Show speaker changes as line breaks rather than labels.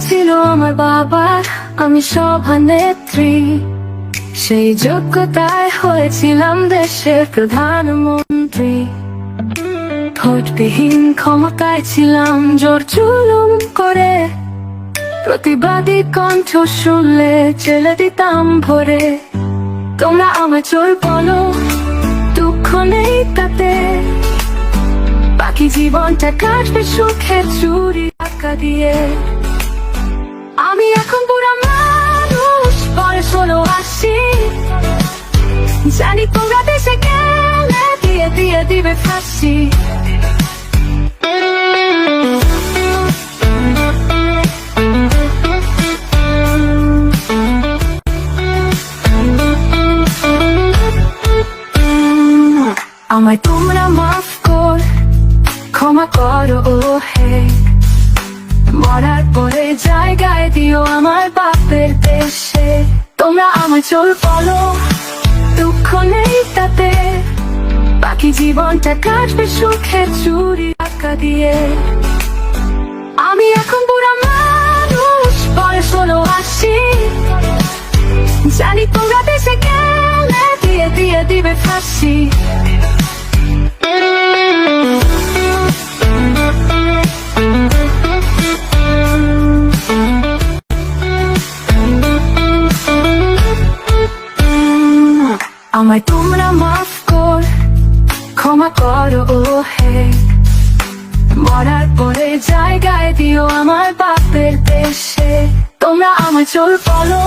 ছিল আমার বাবার, আমি সভানেত্রী। সেই যোগ্যতায় হয়েছিলাম দেশের প্রধানমন্ত্রী। ভোটবিহীন ক্ষমতায় ছিলাম জোর জুলুম করে, প্রতিবাদী কণ্ঠ শুনলে জেলে দিতাম ভরে। তোমরা আমার চোর বলো, দুঃখ নেই তাতে, বাকি জীবনটা কাটবে সুখে চুরি টাকা দিয়ে। আমি এখন বুড়া মানুষ, বয়স হলো 80, জানি তোমরা দেশে গেলে দিয়ে দিয়ে দিবে ফাঁসি। আমায় তোমরা মাফ কর, ক্ষমা করো ও হে, মরার পরে জায়গায় দিও আমার বাপের দেশে। তোমরা আমার চোর বলো, দুঃখ নেই তাতে, বাকি জীবনটা কাটবে সুখে চুরি টাকা দিয়ে। আমি এখন বুড়া মানুষ, বয়স হলো 80, জানি তোমরা দেশে গেলে দিয়ে দিয়ে দিবে ফাঁসি। আমায় তোমরা মাফ কর, ক্ষমা করো ও হে, মরার পরে জায়গায় দিও আমার বাপের দেশে। তোমরা আমার চোর বলো,